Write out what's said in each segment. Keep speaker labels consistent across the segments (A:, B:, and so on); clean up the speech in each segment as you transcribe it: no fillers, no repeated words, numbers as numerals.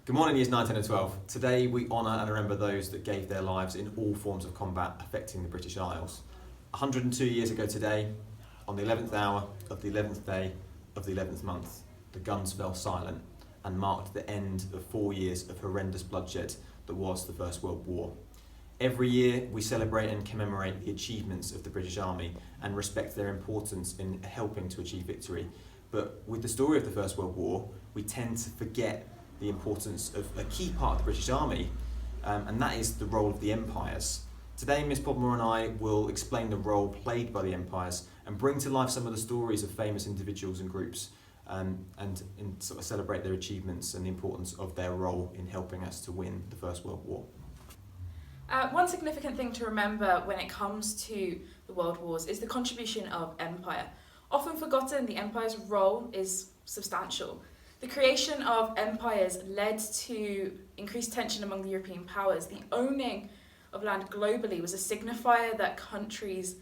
A: Good morning, years 9, 10 and 12. Today we honour and remember those that gave their lives in all forms of combat affecting the British Isles. 102 years ago today, on the 11th hour of the 11th day of the 11th month, the guns fell silent and marked the end of 4 years of horrendous bloodshed that was the First World War. Every year we celebrate and commemorate the achievements of the British Army and respect their importance in helping to achieve victory. But with the story of the First World War, we tend to forget the importance of a key part of the British Army, and that is the role of the empires. Today, Miss Podmore and I will explain the role played by the empires and bring to life some of the stories of famous individuals and groups, and sort of celebrate their achievements and the importance of their role in helping us to win the First World War.
B: One significant thing to remember when it comes to the World Wars is the contribution of empire. Often forgotten, the empire's role is substantial. The creation of empires led to increased tension among the European powers. The owning of land globally was a signifier that countries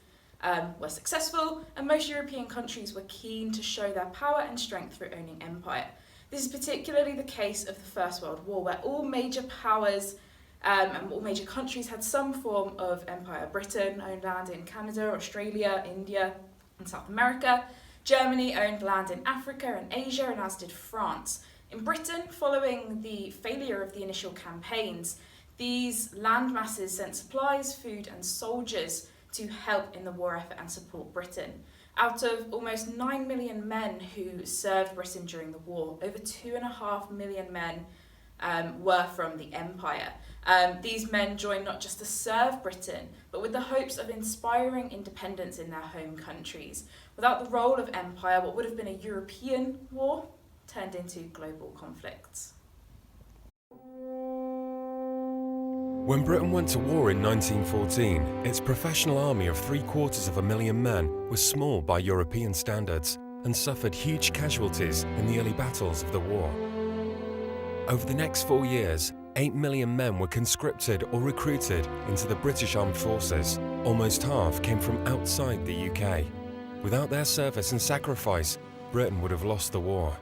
B: were successful, and most European countries were keen to show their power and strength through owning empire. This is particularly the case of the First World War, where all major powers and all major countries had some form of empire. Britain owned land in Canada, Australia, India, and South America. Germany owned land in Africa and Asia, and as did France. In Britain, following the failure of the initial campaigns, these land masses sent supplies, food and soldiers to help in the war effort and support Britain. Out of almost 9 million men who served Britain during the war, over 2.5 million men were from the empire. These men joined not just to serve Britain, but with the hopes of inspiring independence in their home countries. Without the role of empire, what would have been a European war turned into global conflicts.
C: When Britain went to war in 1914, its professional army of 750,000 men was small by European standards and suffered huge casualties in the early battles of the war. Over the next 4 years, 8 million men were conscripted or recruited into the British Armed Forces. Almost half came from outside the UK. Without their service and sacrifice, Britain would have lost the war.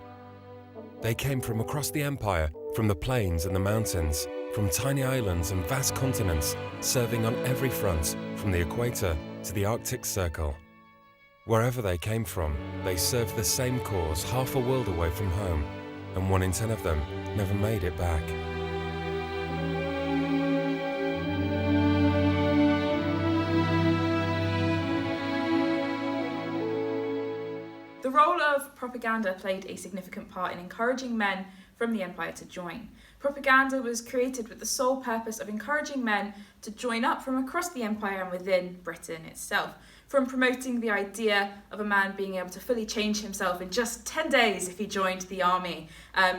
C: They came from across the empire, from the plains and the mountains, from tiny islands and vast continents, serving on every front, from the equator to the Arctic Circle. Wherever they came from, they served the same cause half a world away from home, and 1 in 10 of them never made it back.
B: The role of propaganda played a significant part in encouraging men from the empire to join. Propaganda was created with the sole purpose of encouraging men to join up from across the empire and within Britain itself, from promoting the idea of a man being able to fully change himself in just 10 days if he joined the army,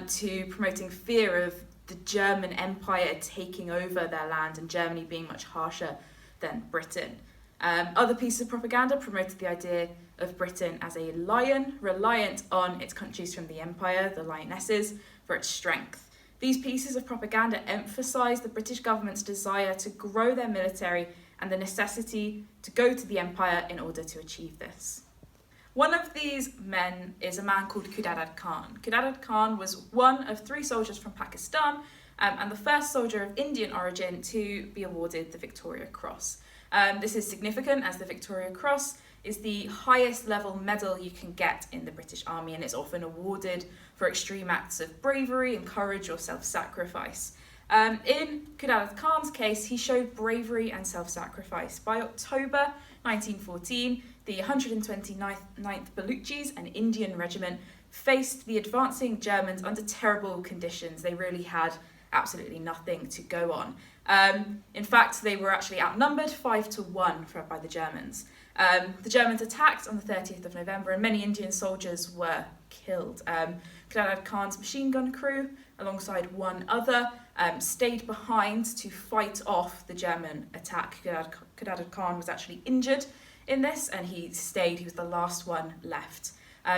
B: to promoting fear of the German Empire taking over their land and Germany being much harsher than Britain. Other pieces of propaganda promoted the idea of Britain as a lion, reliant on its countries from the empire, the lionesses, for its strength. These pieces of propaganda emphasised the British government's desire to grow their military and the necessity to go to the empire in order to achieve this. One of these men is a man called Khudadad Khan. Khudadad Khan was one of 3 soldiers from Pakistan and the first soldier of Indian origin to be awarded the Victoria Cross. This is significant as the Victoria Cross is the highest level medal you can get in the British Army, and it's often awarded for extreme acts of bravery and courage or self-sacrifice. In Khudadad Khan's case, he showed bravery and self-sacrifice. By October 1914, the 129th Baluchis, an Indian regiment, faced the advancing Germans under terrible conditions. They really had absolutely nothing to go on. In fact, they were actually outnumbered 5-1 by the Germans. The Germans attacked on the 30th of November and many Indian soldiers were killed. Khudadad Khan's machine gun crew, alongside one other, stayed behind to fight off the German attack. Khudadad Khan was actually injured in this and he stayed. He was the last one left.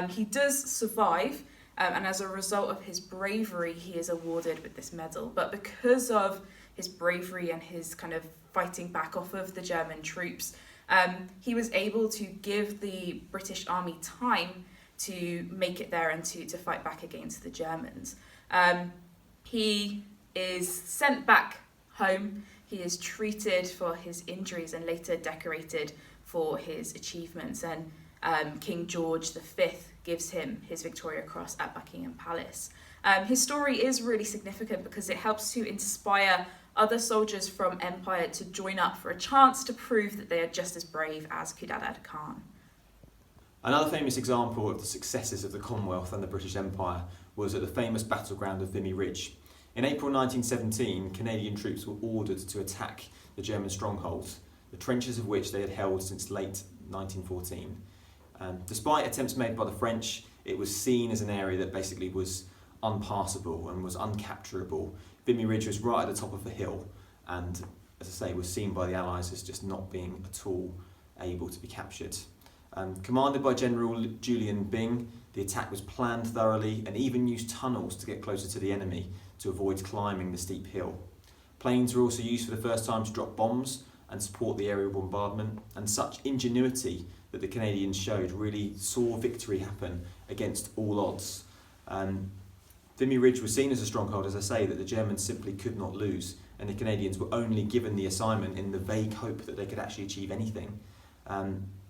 B: He does survive, and as a result of his bravery, he is awarded with this medal. But because of his bravery and his kind of fighting back off of the German troops, he was able to give the British Army time to make it there and to fight back against the Germans. He is sent back home. He is treated for his injuries and later decorated for his achievements. And King George V gives him his Victoria Cross at Buckingham Palace. His story is really significant because it helps to inspire other soldiers from Empire to join up for a chance to prove that they are just as brave as Khudadad Khan.
A: Another famous example of the successes of the Commonwealth and the British Empire was at the famous battleground of Vimy Ridge. In April 1917, Canadian troops were ordered to attack the German strongholds, the trenches of which they had held since late 1914. Despite attempts made by the French, it was seen as an area that basically was unpassable and was uncapturable. Vimy Ridge was right at the top of the hill and, as I say, was seen by the Allies as just not being at all able to be captured. Commanded by General Julian Byng, the attack was planned thoroughly and even used tunnels to get closer to the enemy to avoid climbing the steep hill. Planes were also used for the first time to drop bombs and support the aerial bombardment, and such ingenuity that the Canadians showed really saw victory happen against all odds. Vimy Ridge was seen as a stronghold, as I say, that the Germans simply could not lose, and the Canadians were only given the assignment in the vague hope that they could actually achieve anything.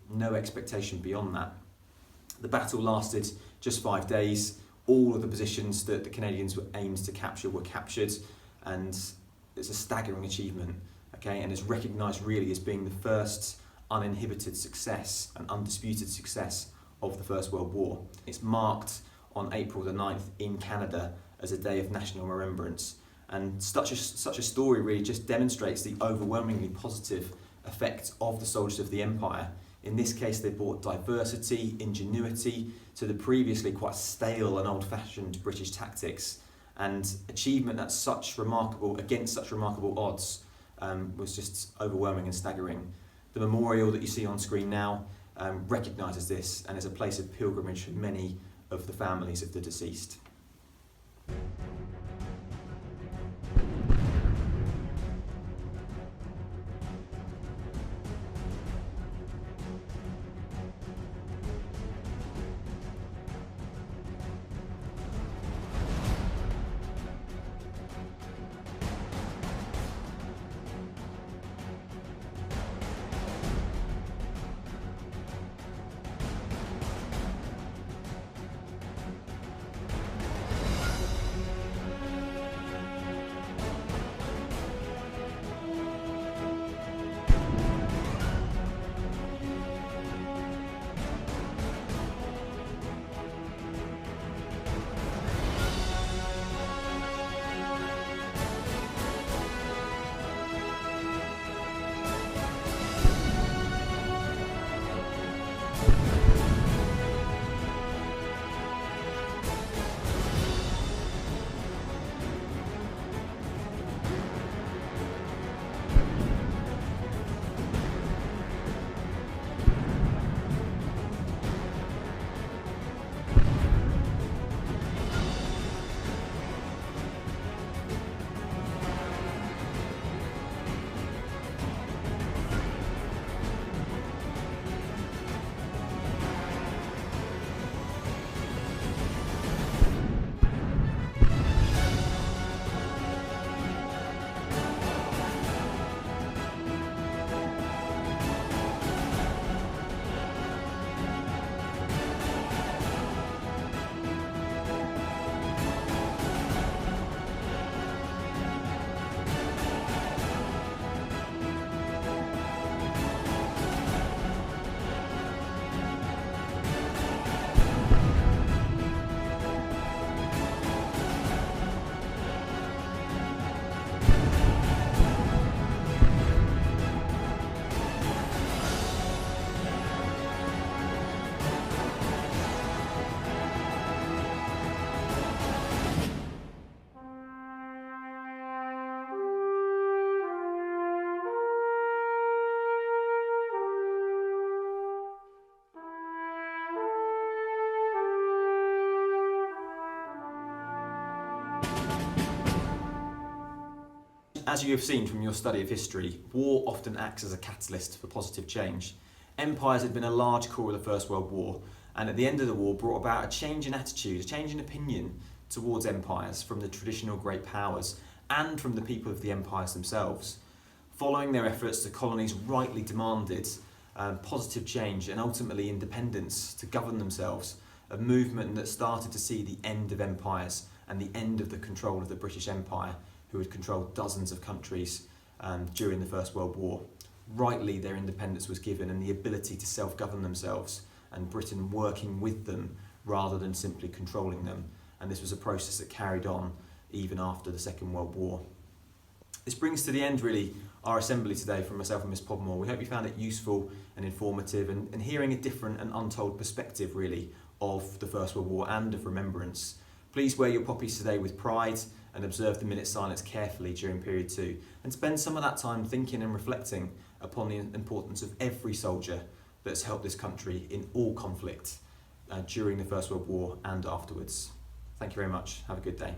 A: No expectation beyond that. The battle lasted just 5 days. All of the positions that the Canadians were aimed to capture were captured, and it's a staggering achievement, okay, and is recognised really as being the first uninhibited success and undisputed success of the First World War. It's marked on April the 9th in Canada as a day of national remembrance, and such a story really just demonstrates the overwhelmingly positive effect of the soldiers of the Empire. In this case, they brought diversity, ingenuity to the previously quite stale and old-fashioned British tactics, and achievement at against such remarkable odds was just overwhelming and staggering. The memorial that you see on screen now recognises this and is a place of pilgrimage for many of the families of the deceased. As you have seen from your study of history, war often acts as a catalyst for positive change. Empires had been a large core of the First World War, and at the end of the war brought about a change in attitude, a change in opinion towards empires from the traditional great powers and from the people of the empires themselves. Following their efforts, the colonies rightly demanded positive change and ultimately independence to govern themselves, a movement that started to see the end of empires and the end of the control of the British Empire, who had controlled dozens of countries during the First World War. Rightly, their independence was given and the ability to self-govern themselves, and Britain working with them rather than simply controlling them. And this was a process that carried on even after the Second World War. This brings to the end, really, our assembly today from myself and Miss Podmore. We hope you found it useful and informative and hearing a different and untold perspective, really, of the First World War and of Remembrance. Please wear your poppies today with pride and observe the minute silence carefully during period 2, and spend some of that time thinking and reflecting upon the importance of every soldier that's helped this country in all conflict during the First World War and afterwards. Thank you very much. Have a good day.